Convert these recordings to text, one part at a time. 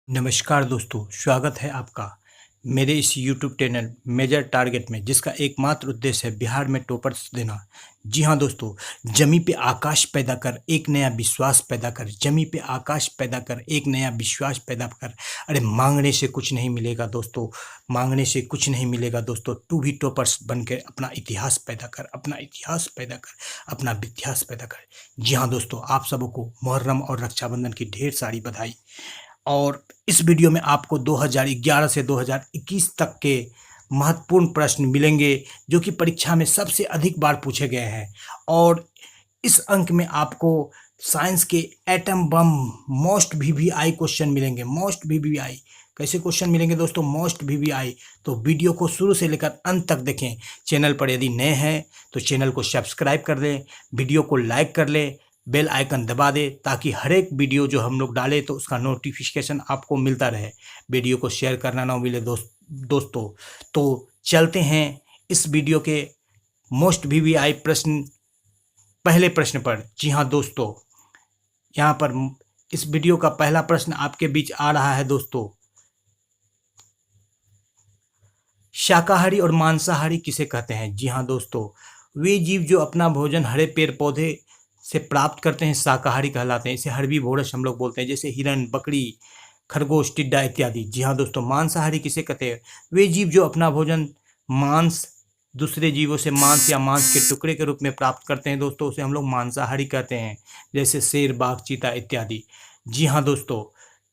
नमस्कार दोस्तों, स्वागत है आपका मेरे इस यूट्यूब चैनल मेजर टारगेट में, जिसका एकमात्र उद्देश्य है बिहार में टॉपर्स देना। जी हाँ दोस्तों, जमी पे आकाश पैदा कर एक नया विश्वास पैदा कर, जमी पे आकाश पैदा कर एक नया विश्वास पैदा कर। अरे मांगने से कुछ नहीं मिलेगा दोस्तों, मांगने से कुछ नहीं मिलेगा दोस्तों। तू भी टॉपर्स बन के अपना इतिहास पैदा कर, अपना इतिहास पैदा कर, अपना इतिहास पैदा कर। जी हाँ दोस्तों, आप सबको मुहर्रम और रक्षाबंधन की ढेर सारी बधाई। और इस वीडियो में आपको 2011 से 2021 तक के महत्वपूर्ण प्रश्न मिलेंगे, जो कि परीक्षा में सबसे अधिक बार पूछे गए हैं। और इस अंक में आपको साइंस के atom bomb most VVI question मिलेंगे। मोस्ट वीवीआई कैसे क्वेश्चन मिलेंगे दोस्तों? Most VVI. तो वीडियो को शुरू से लेकर अंत तक देखें। चैनल पर यदि नए हैं तो चैनल को सब्सक्राइब कर लें, वीडियो को लाइक कर लें, बेल आइकन दबा दे, ताकि हर एक वीडियो जो हम लोग डालें तो उसका नोटिफिकेशन आपको मिलता रहे। वीडियो को शेयर करना ना मिले दोस्तों। तो चलते हैं इस वीडियो के मोस्ट वीवीआई प्रश्न, पहले प्रश्न पर। जी हाँ दोस्तों, यहाँ पर इस वीडियो का पहला प्रश्न आपके बीच आ रहा है दोस्तों। शाकाहारी और मांसाहारी किसे कहते हैं? जी हाँ दोस्तों, वे जीव जो अपना भोजन हरे पेड़ पौधे से प्राप्त करते हैं शाकाहारी कहलाते हैं। इसे हर्बीवोरस हम लोग बोलते हैं, जैसे हिरन, बकरी, खरगोश, टिड्डा इत्यादि। जी हाँ दोस्तों, मांसाहारी किसे कहते हैं? वे जीव जो अपना भोजन मांस, दूसरे जीवों से मांस या मांस के टुकड़े के रूप में प्राप्त करते हैं दोस्तों, उसे हम लोग मांसाहारी कहते हैं, जैसे शेर, बाघ, चीता इत्यादि। जी हाँ दोस्तों,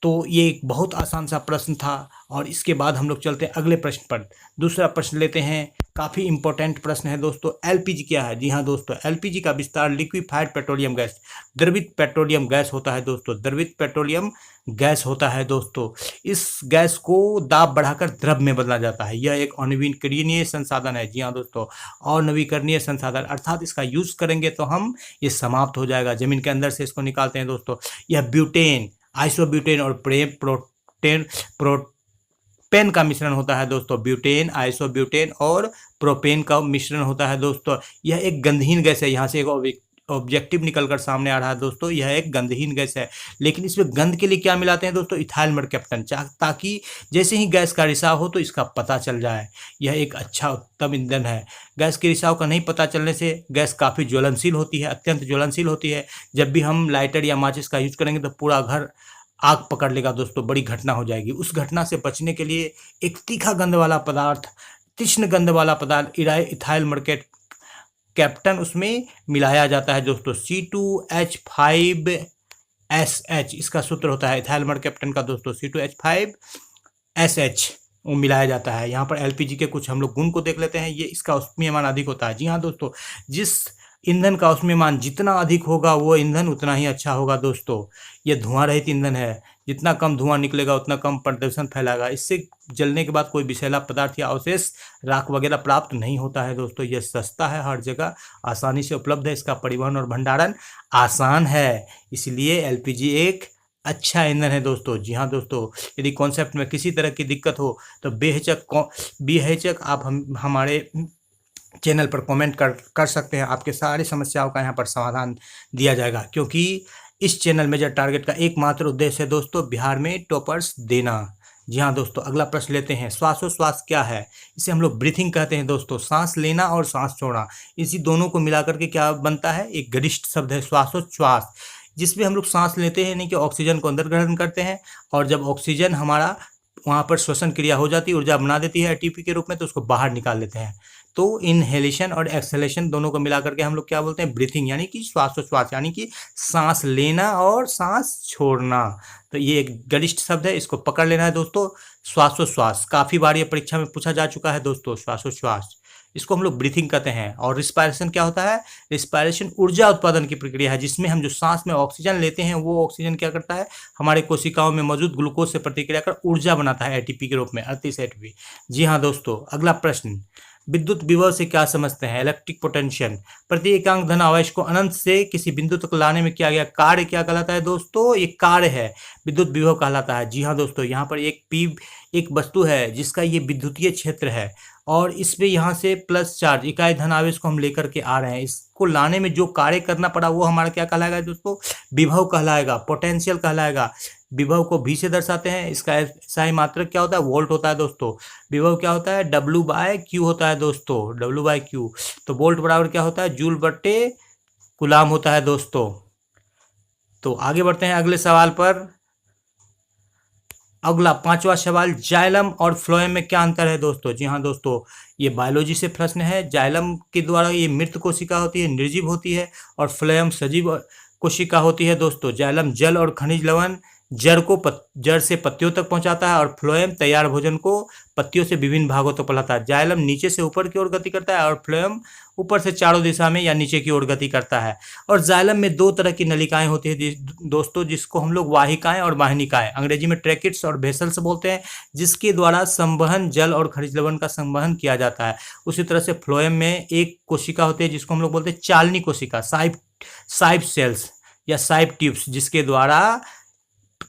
तो ये एक बहुत आसान सा प्रश्न था। और इसके बाद हम लोग चलते हैं अगले प्रश्न पर। दूसरा प्रश्न लेते हैं, काफ़ी इंपॉर्टेंट प्रश्न है दोस्तों। एलपीजी क्या है? जी हाँ दोस्तों, एलपीजी का विस्तार लिक्विफाइड पेट्रोलियम गैस, द्रवित पेट्रोलियम गैस होता है दोस्तों। द्रवित पेट्रोलियम गैस होता है दोस्तों। इस गैस को दाब बढ़ाकर द्रव में बदला जाता है। यह एक अनवीकरणीय संसाधन है। जी हाँ दोस्तों, अनवीकरणीय संसाधन अर्थात इसका यूज करेंगे तो हम ये समाप्त हो जाएगा, जमीन के अंदर से इसको निकालते हैं दोस्तों। यह ब्यूटेन, आइसोब्यूटेन और प्रोपेन का मिश्रण होता है दोस्तों। ब्यूटेन, आइसोब्यूटेन और प्रोपेन का मिश्रण होता है दोस्तों। यह एक गंधहीन गैस है। यहाँ से एक ऑब्जेक्टिव निकलकर सामने आ रहा है दोस्तों, यह एक गंधहीन गैस है। लेकिन इसमें गंध के लिए क्या मिलाते हैं दोस्तों? इथाइल मरकैप्टन, ताकि जैसे ही गैस का रिसाव हो तो इसका पता चल जाए। यह एक अच्छा उत्तम ईंधन है। गैस के रिसाव का नहीं पता चलने से गैस काफ़ी ज्वलनशील होती है, अत्यंत ज्वलनशील होती है। जब भी हम लाइटर या माचिस का यूज करेंगे तो पूरा घर आग पकड़ लेगा दोस्तों, बड़ी घटना हो जाएगी। उस घटना से बचने के लिए एक तीखा गंध वाला पदार्थ, तीक्ष्ण गंध वाला पदार्थ इथाइल मरकैप्टन कैप्टन उसमें मिलाया जाता है दोस्तों। C2H5SH इसका सूत्र होता है इथाइल मरकैप्टन का दोस्तों। C2H5SH वो मिलाया जाता है। यहाँ पर एलपीजी के कुछ हम लोग गुण को देख लेते हैं। ये इसका ऊष्मीयमान अधिक होता है। जी हाँ दोस्तों, जिस ईंधन का ऊष्मीयमान जितना अधिक होगा वो ईंधन उतना ही अच्छा होगा दोस्तों। ये धुआं रहित ईंधन है। जितना कम धुआं निकलेगा उतना कम प्रदूषण फैलाएगा। इससे जलने के बाद कोई विषैला पदार्थ या अवशेष, राख वगैरह प्राप्त नहीं होता है दोस्तों। यह सस्ता है, हर जगह आसानी से उपलब्ध है। इसका परिवहन और भंडारण आसान है, इसलिए एलपीजी एक अच्छा ईंधन है दोस्तों। जी हाँ दोस्तों, यदि कॉन्सेप्ट में किसी तरह की दिक्कत हो तो बेहिचक आप हमारे चैनल पर कमेंट कर सकते हैं। आपके सारी समस्याओं का यहाँ पर समाधान दिया जाएगा, क्योंकि इस चैनल मेजर टारगेट का एकमात्र उद्देश्य है दोस्तों बिहार में टॉपर्स देना। जी हाँ दोस्तों, अगला प्रश्न लेते हैं। श्वासोश्वास क्या है? इसे हम लोग ब्रीथिंग कहते हैं दोस्तों। सांस लेना और सांस छोड़ना, इसी दोनों को मिलाकर के क्या बनता है? एक गरिष्ठ शब्द है श्वासोच्छ्वास, जिसमें हम लोग सांस लेते हैं, यानी कि ऑक्सीजन को अंदर ग्रहण करते हैं, और जब ऑक्सीजन हमारा वहाँ पर श्वसन क्रिया हो जाती है, ऊर्जा बना देती है एटीपी के रूप में, तो उसको बाहर निकाल लेते हैं। तो इनहेलेशन और एक्सहेलेशन दोनों को मिलाकर के हम लोग क्या बोलते हैं? ब्रीथिंग, यानी कि श्वासोच्छ्वास, यानी कि सांस लेना और सांस छोड़ना। तो ये एक गरिष्ठ शब्द है, इसको पकड़ लेना है दोस्तों। श्वासोच्छ्वास काफ़ी बार ये परीक्षा में पूछा जा चुका है दोस्तों। श्वासोच्छ्वास, इसको हम लोग ब्रीथिंग कहते हैं। और रिस्पायरेशन क्या होता है? रिस्पायरेशन ऊर्जा उत्पादन की प्रक्रिया है, जिसमें हम जो सांस में ऑक्सीजन लेते हैं वो ऑक्सीजन क्या करता है? हमारे कोशिकाओं में मौजूद ग्लूकोज से प्रतिक्रिया कर ऊर्जा बनाता है एटीपी के रूप में, 38 एटीपी। जी हाँ दोस्तों, अगला प्रश्न, विद्युत विभव से क्या समझते हैं? Electric potential. प्रति एकांक धन आवेश को अनंत से किसी बिंदु तक लाने में किया गया कार्य क्या कहलाता है दोस्तों? ये कार्य है, विद्युत विभव कहलाता है। जी हाँ दोस्तों, यहाँ पर एक वस्तु है जिसका ये विद्युतीय क्षेत्र है, और इसमें यहाँ से प्लस चार्ज इकाई धन आवेश को हम लेकर के आ रहे हैं। इसको लाने में जो कार्य करना पड़ा वो हमारा क्या कहलाएगा दोस्तों? विभव कहलाएगा, पोटेंशियल कहलाएगा। विभव को V से दर्शाते हैं। इसका ऐसा ही मात्रक क्या होता है, वोल्ट होता है दोस्तों। विभव क्या होता है, W/Q होता है दोस्तों, W/Q। तो वोल्ट बराबर क्या होता है, जूल बट्टे कूलाम होता है दोस्तों। तो आगे बढ़ते हैं अगले सवाल पर। अगला 5वां सवाल, जाइलम और फ्लोएम में क्या अंतर है दोस्तों। जी हाँ दोस्तों, ये बायोलॉजी से प्रश्न है। जाइलम के द्वारा ये मृत कोशिका होती है, निर्जीव होती है, और फ्लोएम सजीव कोशिका होती है दोस्तों। जाइलम जल और खनिज लवण जड़ से पत्तियों तक पहुंचाता है, और फ्लोएम तैयार भोजन को पत्तियों से विभिन्न भागों तक फैलाता है। जाइलम नीचे से ऊपर की ओर गति करता है, और फ्लोएम ऊपर से चारों दिशा में या नीचे की ओर गति करता है। और जाइलम में 2 तरह की नलिकाएं होती है दोस्तों, जिसको हम लोग वाहिकाएं और वाहिनिकाएं, अंग्रेजी में ट्रैकिट्स और वेसल्स बोलते हैं, जिसके द्वारा संवहन जल और खनिज लवण का संवहन किया जाता है। उसी तरह से फ्लोएम में एक कोशिका होती है जिसको हम लोग बोलते हैं चालनी कोशिका, साइप सेल्स या साइप ट्यूब्स, जिसके द्वारा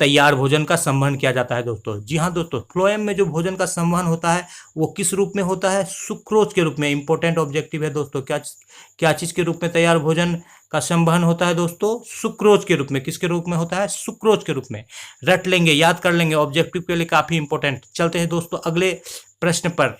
तैयार भोजन का संवहन किया जाता है दोस्तों। जी हाँ दोस्तों, फ्लोएम में जो भोजन का संवहन होता है वो किस रूप में होता है, सुक्रोज के रूप में। इंपॉर्टेंट ऑब्जेक्टिव है दोस्तों, क्या चीज के रूप में तैयार भोजन का संवहन होता है दोस्तों, सुक्रोज के रूप में। किसके रूप में होता है, सुक्रोज के रूप में। रट लेंगे, याद कर लेंगे, ऑब्जेक्टिव के लिए काफी इंपॉर्टेंट। चलते हैं दोस्तों अगले प्रश्न पर।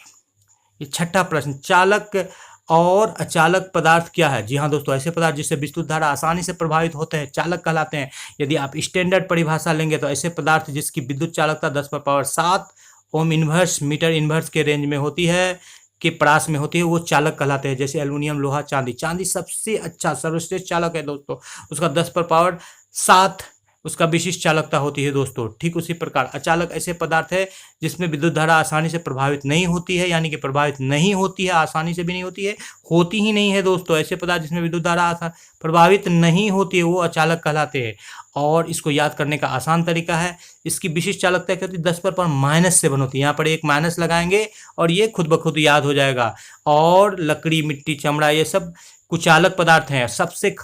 ये 6ठा प्रश्न, चालक और अचालक पदार्थ क्या है। जी हाँ दोस्तों, ऐसे पदार्थ जिससे विद्युत धारा आसानी से प्रभावित होते हैं चालक कहलाते हैं। यदि आप स्टैंडर्ड परिभाषा लेंगे तो ऐसे पदार्थ जिसकी विद्युत चालकता 10⁻7 ओम इनवर्स मीटर इनवर्स के रेंज में होती है, के प्रास में होती है, वो चालक कहलाते हैं। जैसे एल्युमिनियम, लोहा, चांदी। चांदी सबसे अच्छा सर्वश्रेष्ठ चालक है दोस्तों, उसका 10⁻7 उसका विशिष्ट चालकता होती है दोस्तों। ठीक उसी प्रकार अचालक ऐसे पदार्थ है जिसमें विद्युत धारा आसानी से प्रभावित नहीं होती है, यानी कि प्रभावित नहीं होती है, आसानी से भी नहीं होती है, होती ही नहीं है दोस्तों। ऐसे पदार्थ जिसमें विद्युत धारा प्रभावित नहीं होती है वो अचालक कहलाते हैं। और इसको याद करने का आसान तरीका है, इसकी विशिष्ट चालकता क्या होती है, 10⁻7 होती है। यहाँ पर एक माइनस लगाएंगे और ये खुद ब खुद याद हो जाएगा। और लकड़ी, मिट्टी, चमड़ा, ये सब कुचालक पदार्थ हैं। सबसे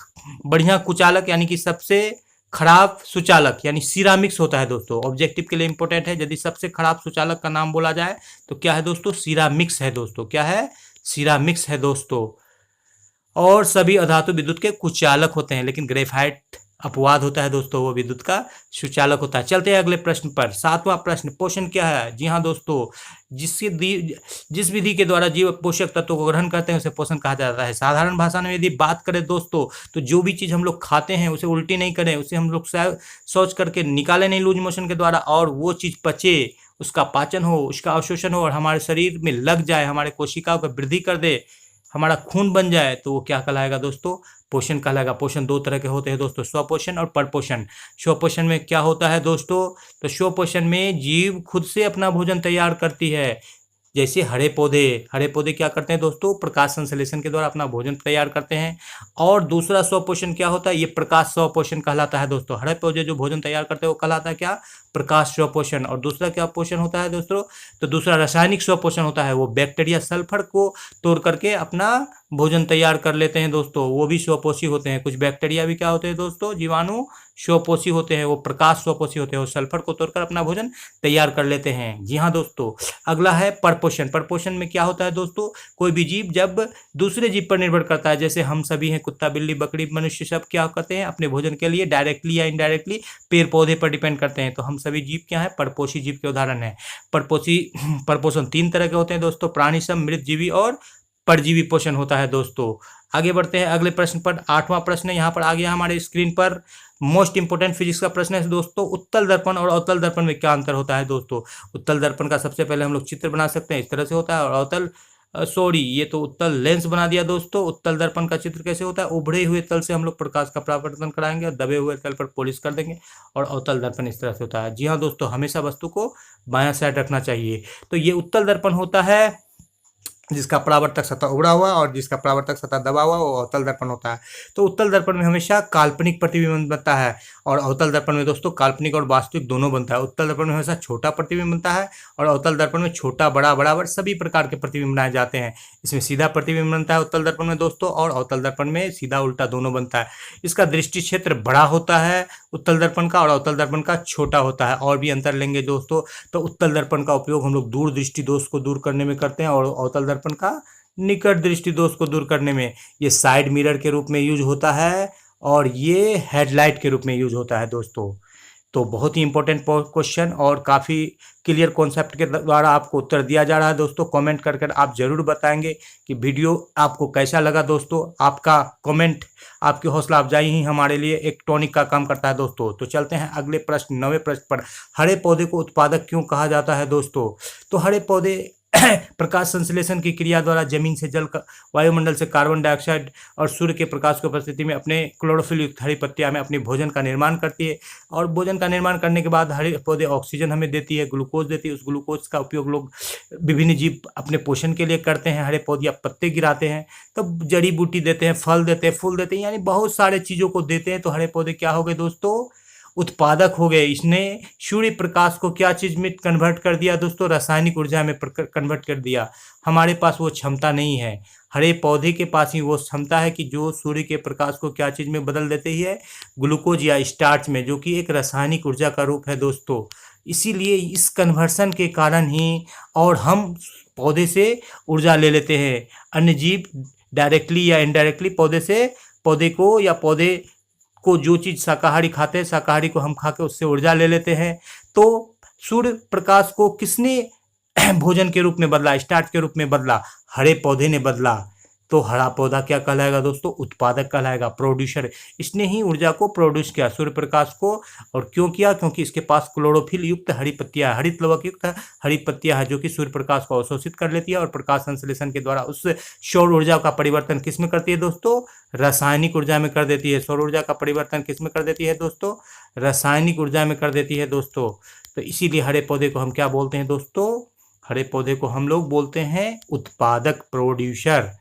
बढ़िया कुचालक यानी कि सबसे खराब सुचालक यानी सिरामिक्स होता है दोस्तों। ऑब्जेक्टिव के लिए इंपॉर्टेंट है, यदि सबसे खराब सुचालक का नाम बोला जाए तो क्या है दोस्तों, सिरामिक्स है दोस्तों। क्या है, सिरामिक्स है दोस्तों। और सभी अधातु विद्युत के कुचालक होते हैं, लेकिन ग्रेफाइट अपवाद होता है दोस्तों, वो विद्युत का सुचालक होता है। चलते हैं अगले प्रश्न पर। 7वां प्रश्न, पोषण क्या है। जी हाँ दोस्तों, जिस विधि के द्वारा जीव पोषक तत्वों को ग्रहण करते हैं उसे पोषण कहा जाता है। साधारण भाषा में यदि बात करें दोस्तों, तो जो भी चीज हम लोग खाते हैं उसे उल्टी नहीं करें, उसे हम लोग शौच करके निकालें नहीं लूज मोशन के द्वारा, और वो चीज पचे, उसका पाचन हो, उसका अवशोषण हो और हमारे शरीर में लग जाए, हमारे कोशिकाओं को वृद्धि कर दे, हमारा खून बन जाए, तो वो क्या कहलाएगा दोस्तों, पोषण कहलाएगा। पोषण 2 तरह के होते हैं दोस्तों, स्वपोषण और परपोषण। स्वपोषण में क्या होता है दोस्तों, तो स्वपोषण में जीव खुद से अपना भोजन तैयार करती है। जैसे हरे पौधे क्या करते हैं दोस्तों, प्रकाश संश्लेषण के द्वारा अपना भोजन तैयार करते हैं। और दूसरा स्वपोषण क्या होता है, ये प्रकाश स्वपोषण कहलाता है दोस्तों। हरे पौधे जो भोजन तैयार करते हैं वो कहलाता है क्या, प्रकाश स्वपोषण। और दूसरा क्या पोषण होता है दोस्तों, तो दूसरा रासायनिक स्वपोषण होता है, वो बैक्टीरिया सल्फर को तोड़ करके अपना भोजन तैयार कर लेते हैं दोस्तों, वो भी स्वपोषी होते हैं। कुछ बैक्टीरिया भी क्या होते हैं दोस्तों, जीवाणु स्वपोषी होते हैं, वो प्रकाश स्वपोषी होते हैं, वो सल्फर को तोड़कर अपना भोजन तैयार कर लेते हैं। जी हाँ दोस्तों, अगला है परपोषण। परपोषण में क्या होता है दोस्तों, कोई भी जीव जब दूसरे जीव पर निर्भर करता है, जैसे हम सभी हैं, कुत्ता, बिल्ली, बकरी, मनुष्य, सब क्या करते हैं अपने भोजन के लिए डायरेक्टली या इनडायरेक्टली पेड़ पौधे पर डिपेंड करते हैं। तो हम सभी जीव क्या है, परपोषी जीव के उदाहरण है। परपोषण 3 तरह के होते हैं दोस्तों, प्राणी सम, मृतजीवी और परजीवी पोषण होता है दोस्तों। आगे बढ़ते हैं अगले प्रश्न पर। 8वां प्रश्न यहाँ पर आ गया हमारे स्क्रीन पर। मोस्ट इंपोर्टेंट फिजिक्स का प्रश्न है दोस्तों, उत्तल दर्पण और अवतल दर्पण में क्या अंतर होता है दोस्तों। उत्तल दर्पण का सबसे पहले हम लोग चित्र बना सकते हैं, इस तरह से होता है। और अवतल ये तो उत्तल लेंस बना दिया दोस्तों। उत्तल दर्पण का चित्र कैसे होता है, उभरे हुए तल से हम लोग प्रकाश का परावर्तन कराएंगे और दबे हुए तल पर पॉलिश कर देंगे। और अवतल दर्पण इस तरह से होता है। जी हाँ दोस्तों, हमेशा वस्तु को बायां साइड रखना चाहिए। तो ये उत्तल दर्पण होता है जिसका परावर्तक सतह उभरा हुआ और जिसका परावर्तक सतह दबा हुआ, वो अवतल दर्पण होता है। तो उत्तल दर्पण में हमेशा काल्पनिक प्रतिबिंब बनता है, और अवतल दर्पण में दोस्तों काल्पनिक और वास्तविक दोनों बनता है। उत्तल दर्पण में हमेशा छोटा प्रतिबिंब बनता है, और अवतल दर्पण में छोटा, बड़ा, बराबर सभी प्रकार के प्रतिबिंब बनाए जाते हैं। इसमें सीधा प्रतिबिंब बनता है उत्तल दर्पण में दोस्तों, और अवतल दर्पण में सीधा उल्टा दोनों बनता है। इसका दृष्टि क्षेत्र बड़ा होता है उत्तल दर्पण का, और अवतल दर्पण का छोटा होता है। और भी अंतर लेंगे दोस्तों, तो उत्तल दर्पण का उपयोग हम लोग दूर दृष्टि दोष को दूर करने में करते हैं, और अवतल दर्पण का निकट दृष्टि दोष को दूर करने में। ये साइड मिरर के रूप में यूज होता है, और ये हेडलाइट के रूप में यूज होता है दोस्तों। तो बहुत ही इंपॉर्टेंट क्वेश्चन और काफ़ी क्लियर कॉन्सेप्ट के द्वारा आपको उत्तर दिया जा रहा है दोस्तों। कमेंट कर कर आप ज़रूर बताएंगे कि वीडियो आपको कैसा लगा दोस्तों। आपका कमेंट, आपकी हौसला अफजाई ही हमारे लिए एक टॉनिक का काम करता है दोस्तों। तो चलते हैं अगले प्रश्न, 9वें प्रश्न पर। हरे पौधे को उत्पादक क्यों कहा जाता है दोस्तों? तो हरे पौधे प्रकाश संश्लेषण की क्रिया द्वारा जमीन से जल, वायुमंडल से कार्बन डाइऑक्साइड और सूर्य के प्रकाश की उपस्थिति में अपने क्लोरोफिल युक्त हरी पत्तियां में अपनी भोजन का निर्माण करती है। और भोजन का निर्माण करने के बाद हरे पौधे ऑक्सीजन हमें देती है, ग्लूकोज देती है। उस ग्लूकोज का उपयोग लोग विभिन्न जीव अपने पोषण के लिए करते हैं। हरे पौधे या पत्ते गिराते हैं, तो जड़ी बूटी देते हैं, फल देते हैं, फूल देते हैं, यानी बहुत सारे चीज़ों को देते हैं। तो हरे पौधे क्या हो गए दोस्तों? उत्पादक हो गए। इसने सूर्य प्रकाश को क्या चीज में कन्वर्ट कर दिया दोस्तों? रासायनिक ऊर्जा में कन्वर्ट कर दिया। हमारे पास वो क्षमता नहीं है। हरे पौधे के पास ही वो क्षमता है कि जो सूर्य के प्रकाश को क्या चीज में बदल देती है? ग्लूकोज या स्टार्च में, जो कि एक रासायनिक ऊर्जा का रूप है दोस्तों। इसीलिए इस कन्वर्सन के कारण ही और हम पौधे से ऊर्जा ले लेते हैं। अन्य जीव डायरेक्टली या इनडायरेक्टली पौधे को जो चीज़ शाकाहारी खाते हैं, शाकाहारी को हम खा के उससे ऊर्जा ले लेते हैं। तो सूर्य प्रकाश को किसने भोजन के रूप में बदला, स्टार्च के रूप में बदला? हरे पौधे ने बदला। तो हरा पौधा क्या कहलाएगा दोस्तों? उत्पादक कहलाएगा, प्रोड्यूसर। इसने ही ऊर्जा को प्रोड्यूस किया, सूर्य प्रकाश को। और क्यों किया? क्योंकि इसके पास क्लोरोफिल युक्त हरी पत्तियां, हरित लवक युक्त हरी पत्तियां हैं, जो कि सूर्य प्रकाश को अवशोषित कर लेती है और प्रकाश संश्लेषण के द्वारा उस सौर ऊर्जा का परिवर्तन किस में करती है दोस्तों? रासायनिक ऊर्जा में कर देती है। सौर ऊर्जा का परिवर्तन किस में कर देती है दोस्तों? रासायनिक ऊर्जा में कर देती है दोस्तों। तो इसीलिए हरे पौधे को हम क्या बोलते हैं दोस्तों? हरे पौधे को हम लोग बोलते हैं उत्पादक, प्रोड्यूसर।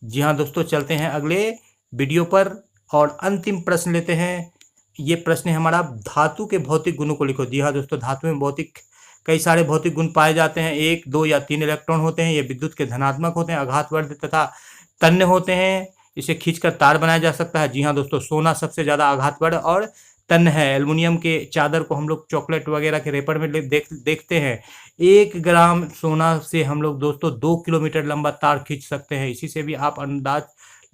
जी हाँ दोस्तों, चलते हैं अगले वीडियो पर और अंतिम प्रश्न लेते हैं। ये प्रश्न है हमारा, धातु के भौतिक गुणों को लिखो। जी हाँ दोस्तों, धातु में कई सारे भौतिक गुण पाए जाते हैं। 1, 2 या 3 इलेक्ट्रॉन होते हैं। ये विद्युत के धनात्मक होते हैं, आघातवर्ध तथा तन्य होते हैं। इसे खींचकर तार बनाया जा सकता है। जी हाँ दोस्तों, सोना सबसे ज्यादा आघातवर्ध और तन्य है। एल्युमिनियम के चादर को हम लोग चॉकलेट वगैरह के रेपर में देखते हैं। 1 ग्राम सोना से हम लोग दोस्तों 2 किलोमीटर लंबा तार खींच सकते हैं। इसी से भी आप अंदाज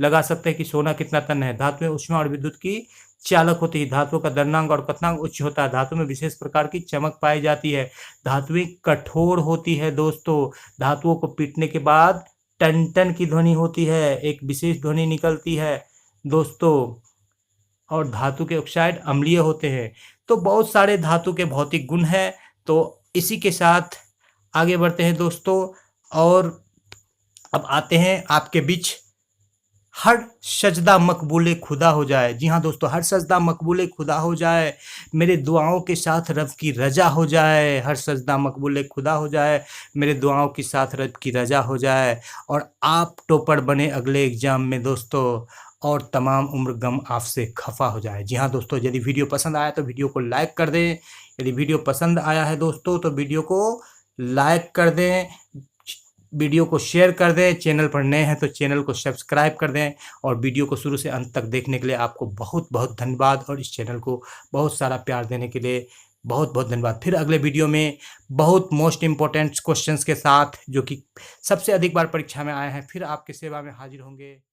लगा सकते हैं कि सोना कितना तन्य है। धातु में ऊष्मा और विद्युत की चालक होती है। धातुओं का द्रव्यंक और क्वथनांक उच्च होता है। धातु में विशेष प्रकार की चमक पाई जाती है। धातुएं कठोर होती है दोस्तों। धातुओं को पीटने के बाद टन टन की ध्वनि होती है, एक विशेष ध्वनि निकलती है दोस्तों। और धातु के ऑक्साइड अम्लीय होते हैं। तो बहुत सारे धातु के भौतिक गुण हैं। तो इसी के साथ आगे बढ़ते हैं दोस्तों। और अब आते हैं आपके बीच, हर सजदा मकबूले खुदा हो जाए। जी हाँ दोस्तों, हर सजदा मकबूले खुदा हो जाए, मेरे दुआओं के साथ रब की रजा हो जाए। हर सजदा मकबूले खुदा हो जाए, मेरे दुआओं के साथ रब की रजा हो जाए। और आप टॉपर बने अगले एग्जाम में दोस्तों, और तमाम उम्र गम आपसे खफा हो जाए। जी हाँ दोस्तों, यदि वीडियो पसंद आया तो वीडियो को लाइक कर दें। यदि वीडियो पसंद आया है दोस्तों तो वीडियो को लाइक कर दें, वीडियो को शेयर कर दें। चैनल पर नए हैं तो चैनल को सब्सक्राइब कर दें। और वीडियो को शुरू से अंत तक देखने के लिए आपको बहुत बहुत धन्यवाद। और इस चैनल को बहुत सारा प्यार देने के लिए बहुत बहुत धन्यवाद। फिर अगले वीडियो में बहुत मोस्ट इम्पोर्टेंट क्वेश्चंस के साथ, जो कि सबसे अधिक बार परीक्षा में आए हैं, फिर आपकी सेवा में हाजिर होंगे।